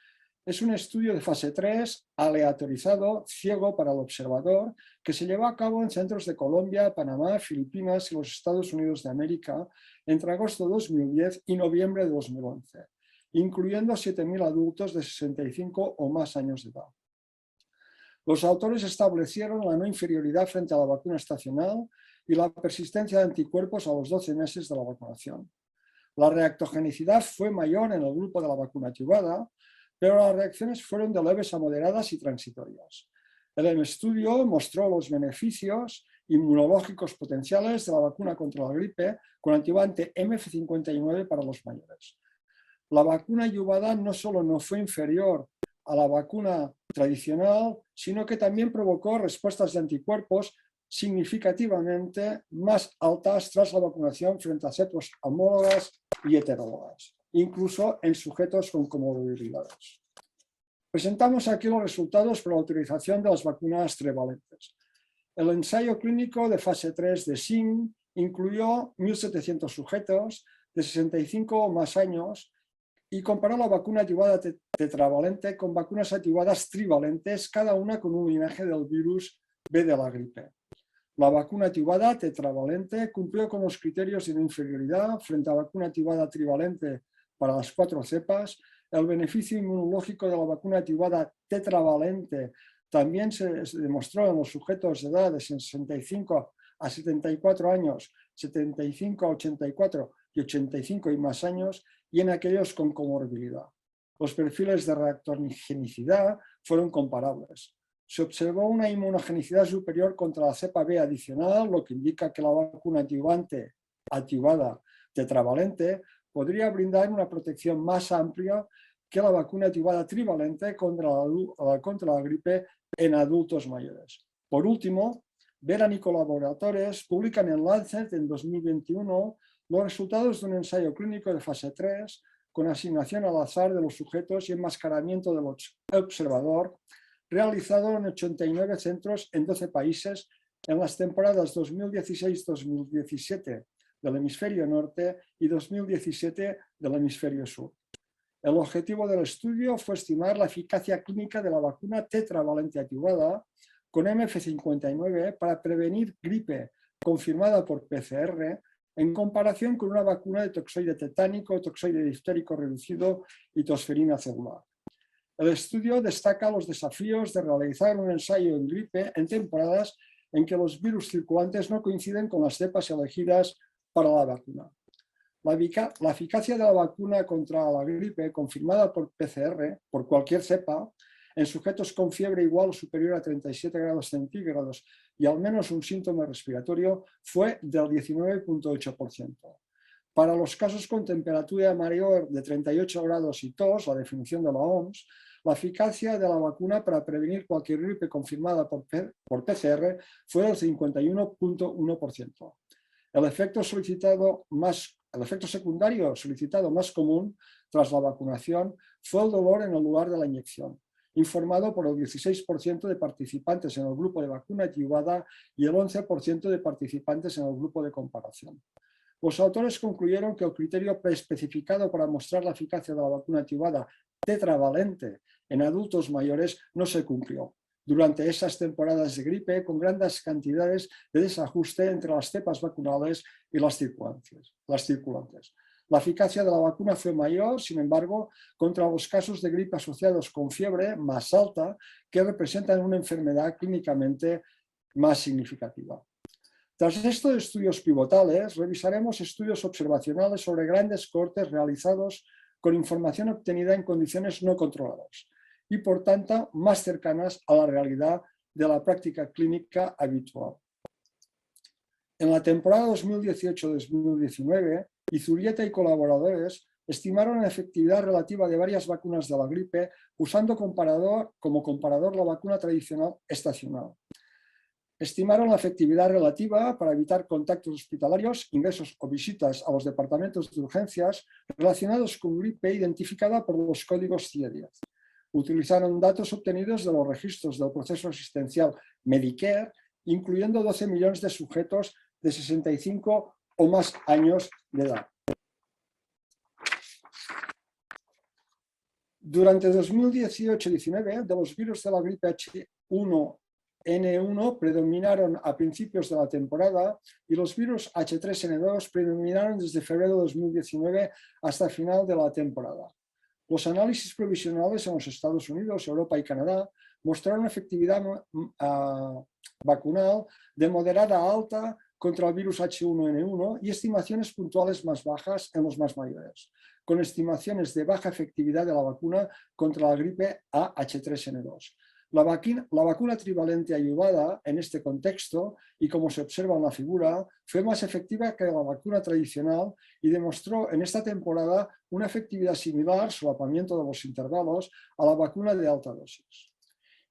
es un estudio de fase 3 aleatorizado, ciego para el observador, que se llevó a cabo en centros de Colombia, Panamá, Filipinas y los Estados Unidos de América entre agosto de 2010 y noviembre de 2011, incluyendo 7.000 adultos de 65 o más años de edad. Los autores establecieron la no inferioridad frente a la vacuna estacional y la persistencia de anticuerpos a los 12 meses de la vacunación. La reactogenicidad fue mayor en el grupo de la vacuna atibada, pero las reacciones fueron de leves a moderadas y transitorias. El estudio mostró los beneficios inmunológicos potenciales de la vacuna contra la gripe con activante MF59 para los mayores. La vacuna atibada no solo no fue inferior a la vacuna tradicional, sino que también provocó respuestas de anticuerpos significativamente más altas tras la vacunación frente a cepas homólogas y heterólogas, incluso en sujetos con comorbilidades. Presentamos aquí los resultados para la autorización de las vacunas trivalentes. El ensayo clínico de fase 3 de SIM incluyó 1.700 sujetos de 65 o más años y comparó la vacuna atibada tetravalente con vacunas ativadas trivalentes, cada una con un linaje del virus B de la gripe. La vacuna atibada tetravalente cumplió con los criterios de inferioridad frente a la vacuna atibada trivalente para las 4 cepas. El beneficio inmunológico de la vacuna atibada tetravalente también se demostró en los sujetos de edad de 65 a 74 años, 75 a 84 y 85 y más años, y en aquellos con comorbilidad. Los perfiles de reactogenicidad fueron comparables. Se observó una inmunogenicidad superior contra la cepa B adicional, lo que indica que la vacuna atibada tetravalente podría brindar una protección más amplia que la vacuna atibada trivalente contra la gripe en adultos mayores. Por último, Veran y colaboradores publican en Lancet en 2021 los resultados de un ensayo clínico de fase 3 con asignación al azar de los sujetos y enmascaramiento del observador, realizado en 89 centros en 12 países en las temporadas 2016-2017 del hemisferio norte y 2017 del hemisferio sur. El objetivo del estudio fue estimar la eficacia clínica de la vacuna tetravalente atenuada con MF59 para prevenir gripe confirmada por PCR en comparación con una vacuna de toxoide tetánico, toxoide diftérico reducido y tosferina celular. El estudio destaca los desafíos de realizar un ensayo en gripe en temporadas en que los virus circulantes no coinciden con las cepas elegidas para la vacuna. La eficacia de la vacuna contra la gripe confirmada por PCR, por cualquier cepa, en sujetos con fiebre igual o superior a 37 grados centígrados y al menos un síntoma respiratorio, fue del 19,8%. Para los casos con temperatura mayor de 38 grados y tos, la definición de la OMS, la eficacia de la vacuna para prevenir cualquier gripe confirmada por PCR fue del 51,1%. El efecto secundario solicitado más común tras la vacunación fue el dolor en el lugar de la inyección, informado por el 16% de participantes en el grupo de vacuna atenuada y el 11% de participantes en el grupo de comparación. Los autores concluyeron que el criterio preespecificado para mostrar la eficacia de la vacuna atenuada tetravalente en adultos mayores no se cumplió durante esas temporadas de gripe con grandes cantidades de desajuste entre las cepas vacunales y las circulantes. La eficacia de la vacuna fue mayor, sin embargo, contra los casos de gripe asociados con fiebre más alta que representan una enfermedad clínicamente más significativa. Tras estos estudios pivotales, revisaremos estudios observacionales sobre grandes cohortes realizados con información obtenida en condiciones no controladas y, por tanto, más cercanas a la realidad de la práctica clínica habitual. En la temporada 2018-2019, Izurrieta y colaboradores estimaron la efectividad relativa de varias vacunas de la gripe usando como comparador la vacuna tradicional estacional. Estimaron la efectividad relativa para evitar contactos hospitalarios, ingresos o visitas a los departamentos de urgencias relacionados con gripe identificada por los códigos CIE-10. Utilizaron datos obtenidos de los registros del proceso asistencial Medicare, incluyendo 12 millones de sujetos de 65 o más años de edad. Durante 2018-19, de los virus de la gripe H1N1 predominaron a principios de la temporada y los virus H3N2 predominaron desde febrero de 2019 hasta el final de la temporada. Los análisis provisionales en los Estados Unidos, Europa y Canadá mostraron efectividad vacunal de moderada a alta contra el virus H1N1 y estimaciones puntuales más bajas en los más mayores, con estimaciones de baja efectividad de la vacuna contra la gripe H3N2. La vacuna trivalente ayudada en este contexto, y como se observa en la figura, fue más efectiva que la vacuna tradicional y demostró en esta temporada una efectividad similar, solapamiento de los intervalos, a la vacuna de alta dosis.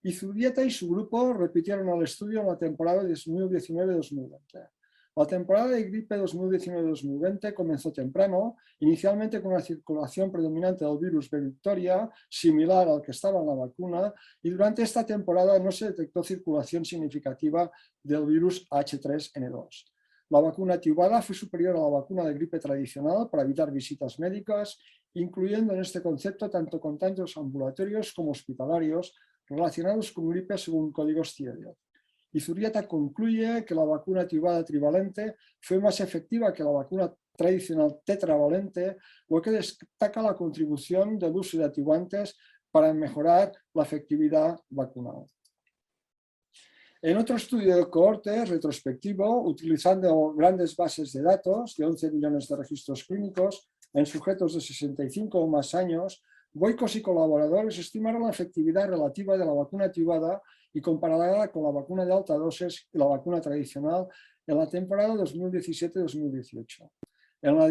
Izurrieta y su grupo repitieron el estudio en la temporada 2019-2020. La temporada de gripe 2019-2020 comenzó temprano, inicialmente con una circulación predominante del virus B Victoria, similar al que estaba en la vacuna, y durante esta temporada no se detectó circulación significativa del virus H3N2. La vacuna atenuada fue superior a la vacuna de gripe tradicional para evitar visitas médicas, incluyendo en este concepto tanto contactos ambulatorios como hospitalarios relacionados con gripe según códigos CIE-10. Izurrieta concluye que la vacuna atenuada trivalente fue más efectiva que la vacuna tradicional tetravalente, lo que destaca la contribución del uso de atenuantes para mejorar la efectividad vacunal. En otro estudio de cohortes retrospectivo, utilizando grandes bases de datos de 11 millones de registros clínicos en sujetos de 65 o más años, Boicos y colaboradores estimaron la efectividad relativa de la vacuna atenuada y comparada con la vacuna de alta dosis y la vacuna tradicional en la temporada 2017-2018. En la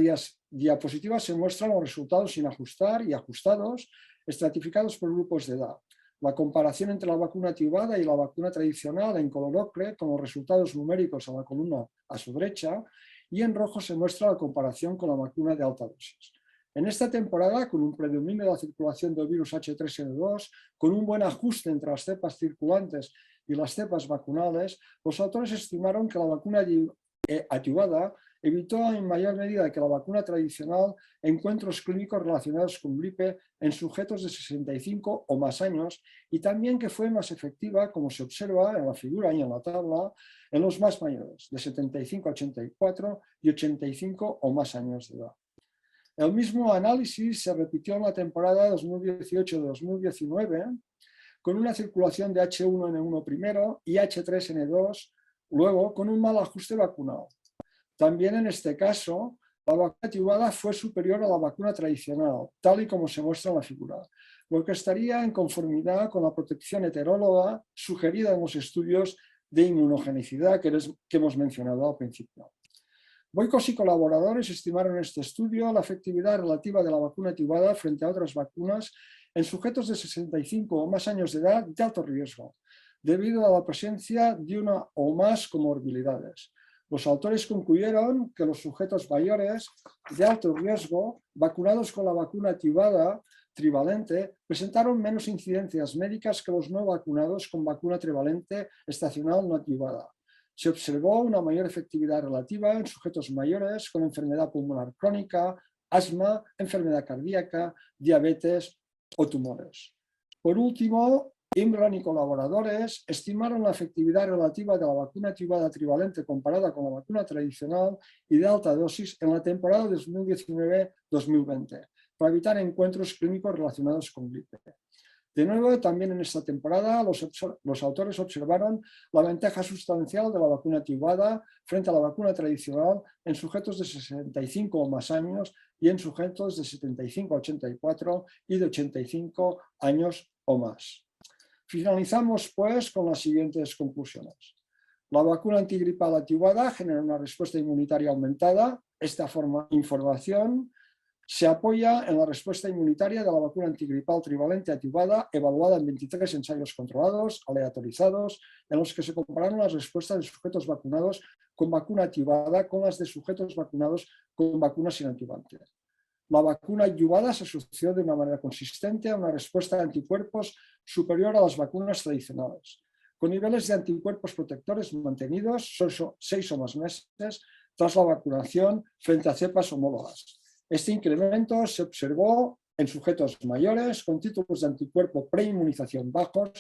diapositiva se muestran los resultados sin ajustar y ajustados, estratificados por grupos de edad. La comparación entre la vacuna atenuada y la vacuna tradicional en color ocre, con los resultados numéricos a la columna a su derecha, y en rojo se muestra la comparación con la vacuna de alta dosis. En esta temporada, con un predominio de la circulación del virus H3N2, con un buen ajuste entre las cepas circulantes y las cepas vacunales, los autores estimaron que la vacuna atenuada evitó en mayor medida que la vacuna tradicional encuentros clínicos relacionados con gripe en sujetos de 65 o más años y también que fue más efectiva, como se observa en la figura y en la tabla, en los más mayores, de 75 a 84 y 85 o más años de edad. El mismo análisis se repitió en la temporada 2018-2019 con una circulación de H1N1 primero y H3N2 luego con un mal ajuste vacunal. También en este caso, la vacuna attenuada fue superior a la vacuna tradicional, tal y como se muestra en la figura, lo que estaría en conformidad con la protección heteróloga sugerida en los estudios de inmunogenicidad que hemos mencionado al principio. Boicos y colaboradores estimaron en este estudio la efectividad relativa de la vacuna attenuada frente a otras vacunas en sujetos de 65 o más años de edad de alto riesgo, debido a la presencia de una o más comorbilidades. Los autores concluyeron que los sujetos mayores de alto riesgo, vacunados con la vacuna attenuada trivalente, presentaron menos incidencias médicas que los no vacunados con vacuna trivalente estacional no attenuada. Se observó una mayor efectividad relativa en sujetos mayores con enfermedad pulmonar crónica, asma, enfermedad cardíaca, diabetes o tumores. Por último, Imran y colaboradores estimaron la efectividad relativa de la vacuna attenuada trivalente comparada con la vacuna tradicional y de alta dosis en la temporada 2019-2020 para evitar encuentros clínicos relacionados con gripe. De nuevo, también en esta temporada, los autores observaron la ventaja sustancial de la vacuna attenuada frente a la vacuna tradicional en sujetos de 65 o más años y en sujetos de 75 a 84 y de 85 años o más. Finalizamos, pues, con las siguientes conclusiones. La vacuna antigripal attenuada genera una respuesta inmunitaria aumentada. Esta información se apoya en la respuesta inmunitaria de la vacuna antigripal trivalente attenuada evaluada en 23 ensayos controlados, aleatorizados, en los que se compararon las respuestas de sujetos vacunados con vacuna attenuada con las de sujetos vacunados con vacunas inactivantes. La vacuna attenuada se asoció de una manera consistente a una respuesta de anticuerpos superior a las vacunas tradicionales, con niveles de anticuerpos protectores mantenidos 6 o más meses tras la vacunación frente a cepas homólogas. Este incremento se observó en sujetos mayores con títulos de anticuerpo preinmunización bajos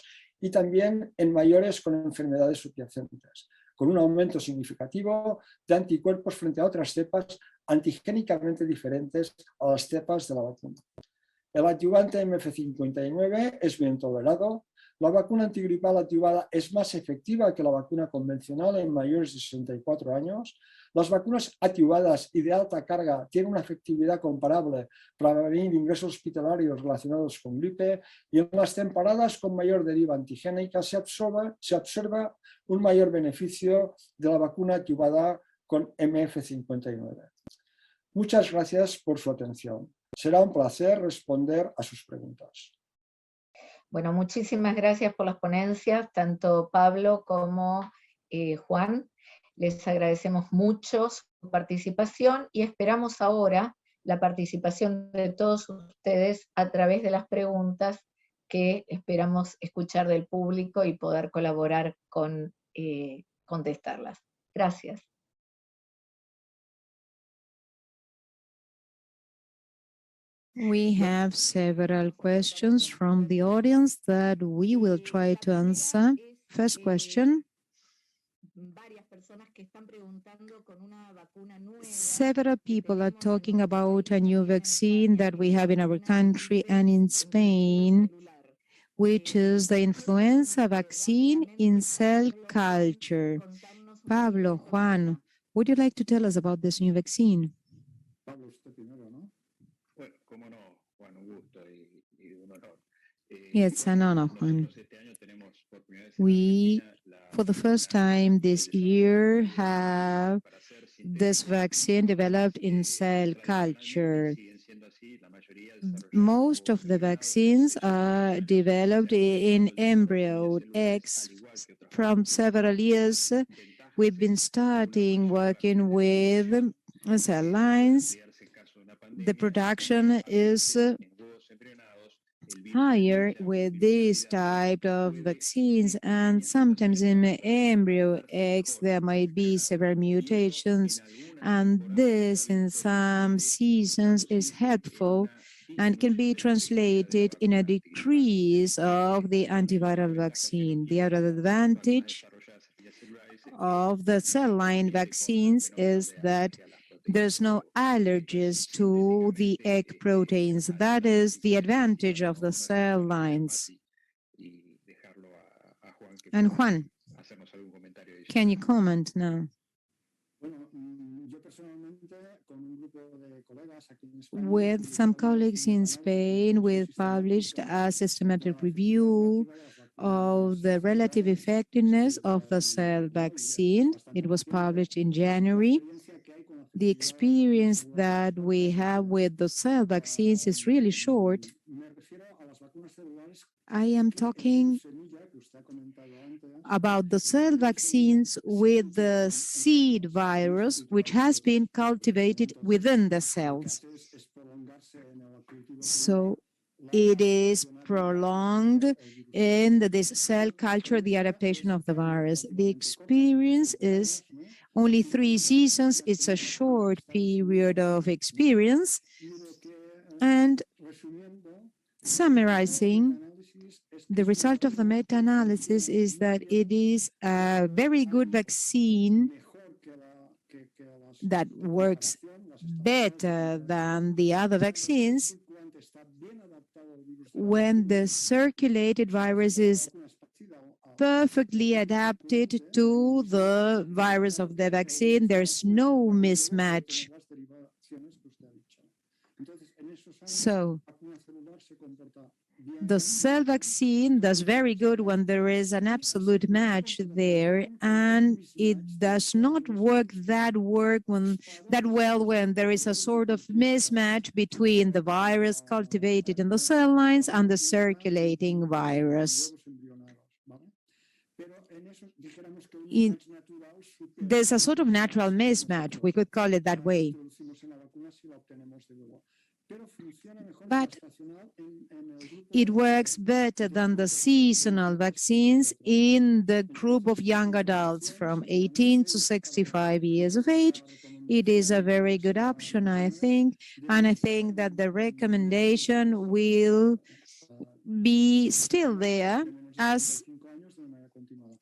y también en mayores con enfermedades subyacentes, con un aumento significativo de anticuerpos frente a otras cepas antigénicamente diferentes a las cepas de la vacuna. El adyuvante MF59 es bien tolerado. La vacuna antigripal attenuada es más efectiva que la vacuna convencional en mayores de 64 años. Las vacunas attenuadas y de alta carga tienen una efectividad comparable para prevenir ingresos hospitalarios relacionados con gripe y en las temporadas con mayor deriva antigénica se observa un mayor beneficio de la vacuna attenuada con MF59. Muchas gracias por su atención. Será un placer responder a sus preguntas. Bueno, muchísimas gracias por las ponencias, tanto Pablo como Juan. Les agradecemos mucho su participación y esperamos ahora la participación de todos ustedes a través de las preguntas que esperamos escuchar del público y poder colaborar con contestarlas. Gracias. We have several questions from the audience that we will try to answer. First question. Several people are talking about a new vaccine that we have in our country and in Spain, which is the influenza vaccine in cell culture. Pablo, Juan, would you like to tell us about this new vaccine? It's an honor, Juan. We, for the first time this year, have this vaccine developed in cell culture. Most of the vaccines are developed in embryo eggs. From several years, we've been working with cell lines. The production is higher with this type of vaccines, and sometimes in the embryo eggs there might be several mutations, and this in some seasons is helpful and can be translated in a decrease of the antiviral vaccine. The other advantage of the cell line vaccines is that there's no allergies to the egg proteins. That is the advantage of the cell lines. And Juan, can you comment now? With some colleagues in Spain, we've published a systematic review of the relative effectiveness of the cell vaccine. It was published in January. The experience that we have with the cell vaccines is really short. I am talking about the cell vaccines with the seed virus, which has been cultivated within the cells. So it is prolonged in this cell culture, the adaptation of the virus. The experience is only 3 seasons. It's a short period of experience. And summarizing, the result of the meta-analysis is that it is a very good vaccine that works better than the other vaccines when the circulated virus is perfectly adapted to the virus of the vaccine. There's no mismatch. So the cell vaccine does very good when there is an absolute match there, and it does not work that well when there is a sort of mismatch between the virus cultivated in the cell lines and the circulating virus. There's a sort of natural mismatch, we could call it that way. But it works better than the seasonal vaccines in the group of young adults from 18 to 65 years of age. It is a very good option, I think, and I think that the recommendation will be still there as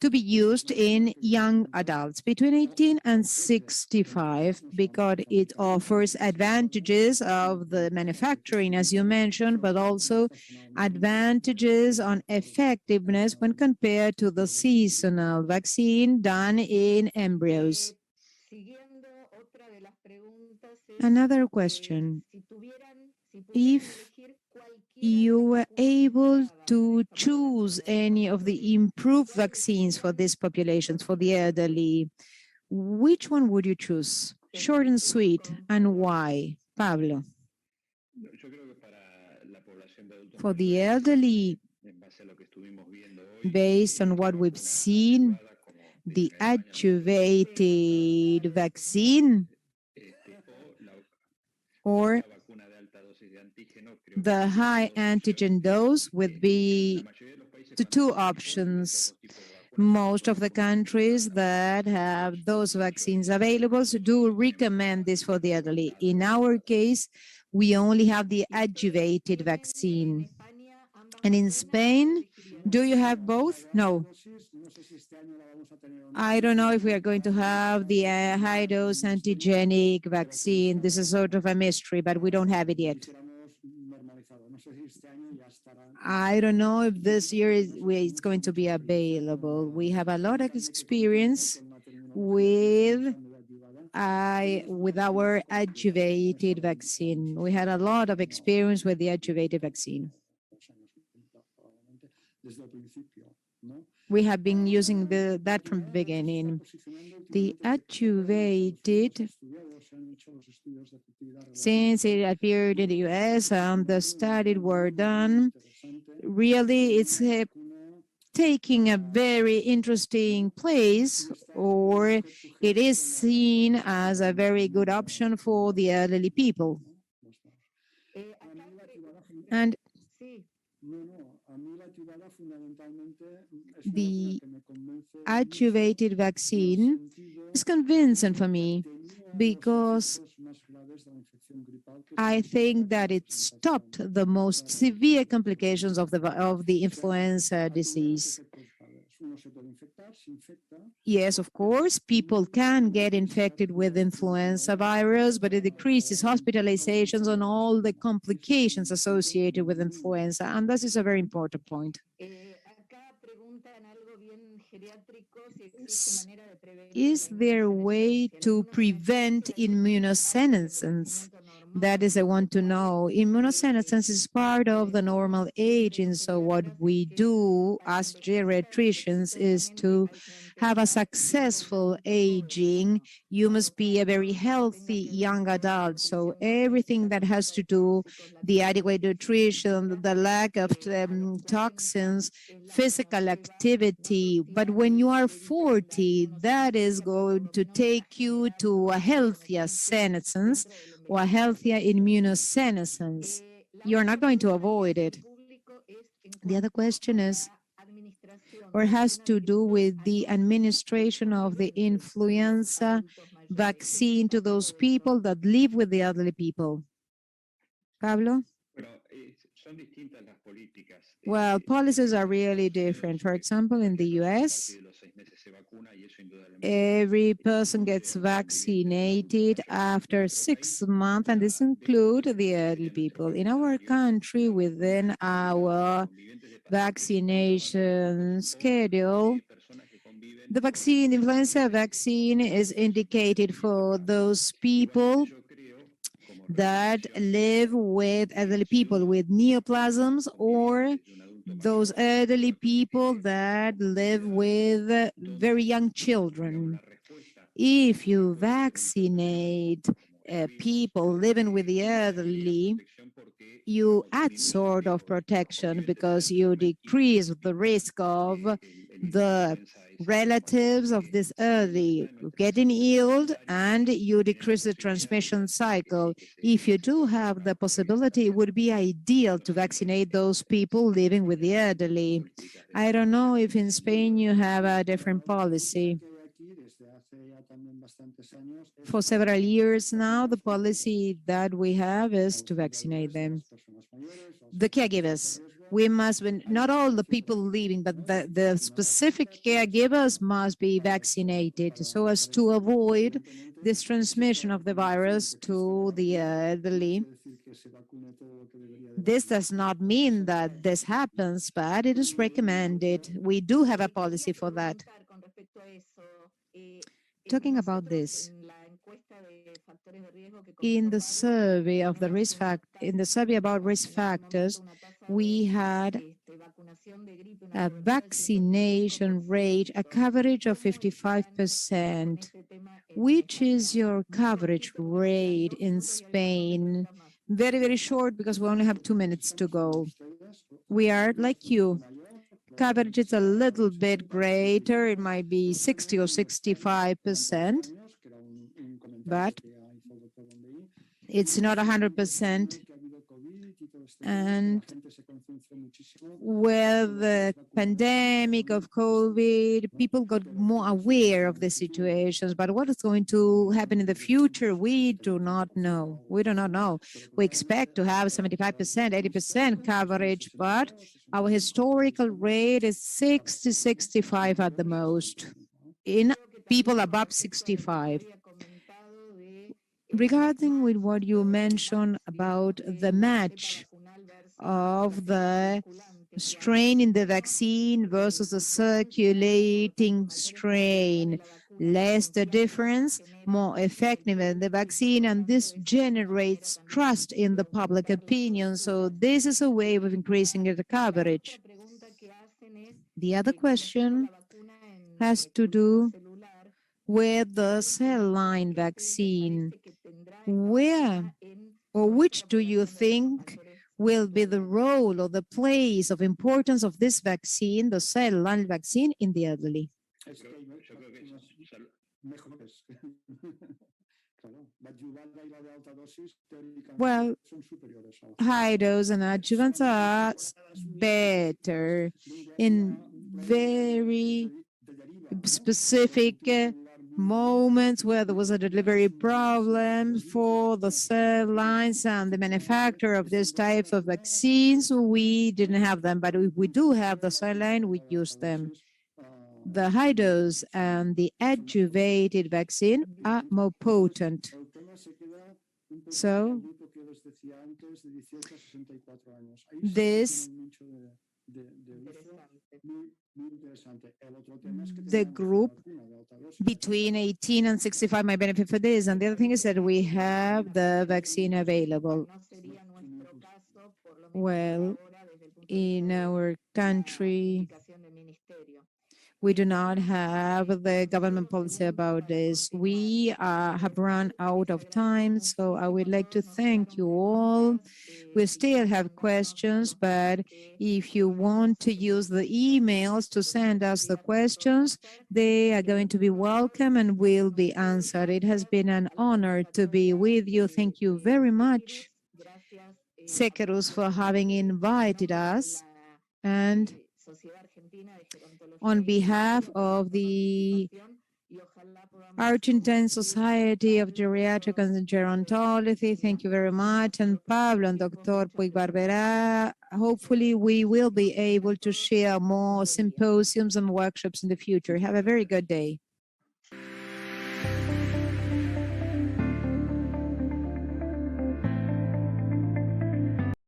to be used in young adults between 18 and 65 because it offers advantages of the manufacturing, as you mentioned, but also advantages on effectiveness when compared to the seasonal vaccine done in embryos. Another question. If you were able to choose any of the improved vaccines for these populations, for the elderly, which one would you choose? Short and sweet, and why? Pablo. For the elderly, based on what we've seen, the adjuvated vaccine or the high antigen dose would be the 2 options. Most of the countries that have those vaccines available do recommend this for the elderly. In our case, we only have the adjuvated vaccine. And in Spain, do you have both? No. I don't know if we are going to have the high-dose antigenic vaccine. This is sort of a mystery, but we don't have it yet. I don't know if this year it's going to be available. We have a lot of experience with our adjuvated vaccine. We had a lot of experience with the adjuvated vaccine. We have been using that from the beginning. The adjuvated, since it appeared in the US and the studies were done, really it's taking a very interesting place, or it is seen as a very good option for the elderly people. And The adjuvated vaccine is convincing for me because I think that it stopped the most severe complications of the influenza disease. Yes, of course, people can get infected with influenza virus, but it decreases hospitalizations and all the complications associated with influenza, and this is a very important point. Is there a way to prevent immunosenescence? That is, I want to know. Immunosenescence is part of the normal aging, so what we do as geriatricians is to have a successful aging. You must be a very healthy young adult, so everything that has to do the adequate nutrition, the lack of toxins, physical activity, but when you are 40, that is going to take you to a healthier senescence or a healthier immunosenescence. You're not going to avoid it. The other question is, or has to do with the administration of the influenza vaccine to those people that live with the elderly people. Pablo? Well, policies are really different. For example, in the US, every person gets vaccinated after 6 months, and this includes the elderly people. In our country, within our vaccination schedule, the vaccine, influenza vaccine, is indicated for those people that live with elderly people with neoplasms, or those elderly people that live with very young children. If you vaccinate people living with the elderly, you add sort of protection because you decrease the risk of the relatives of this elderly getting ill, and you decrease the transmission cycle. If you do have the possibility, it would be ideal to vaccinate those people living with the elderly. I don't know if in Spain you have a different policy. For several years now, the policy that we have is to vaccinate them. The caregivers. We must, not all the people living, but the specific caregivers must be vaccinated so as to avoid this transmission of the virus to the elderly. This does not mean that this happens, but it is recommended. We do have a policy for that. Talking about this, in the survey of the risk about risk factors, we had a vaccination rate, a coverage of 55%. Which is your coverage rate in Spain? Very, very short, because we only have 2 minutes to go. We are like you. Coverage is a little bit greater. It might be 60 or 65%, but it's not 100%. And with the pandemic of COVID, people got more aware of the situations, but what is going to happen in the future, we do not know. We do not know. We expect to have 75%, 80% coverage, but our historical rate is 60, 65 at the most in people above 65. Regarding with what you mentioned about the match of the strain in the vaccine versus the circulating strain, less the difference, more effective in the vaccine, and this generates trust in the public opinion. So this is a way of increasing the coverage. The other question has to do with the cell line vaccine. Where or which do you think will be the role or the place of importance of this vaccine, the cell line vaccine, in the elderly? Well, high dose and adjuvants are better in very specific moments where there was a delivery problem for the cell lines and the manufacturer of this type of vaccines. We didn't have them, but if we do have the cell line, we use them. The high dose and the adjuvated vaccine are more potent. So this, the group between 18 and 65 might benefit for this. And the other thing is that we have the vaccine available. Well, in our country, we do not have the government policy about this. We have run out of time, so I would like to thank you all. We still have questions, but if you want to use the emails to send us the questions, they are going to be welcome and will be answered. It has been an honor to be with you. Thank you very much, Seqirus, for having invited us. And on behalf of the Argentine Society of Geriatric and Gerontology, thank you very much. And Pablo and Dr. Puig Barberá, hopefully we will be able to share more symposiums and workshops in the future. Have a very good day.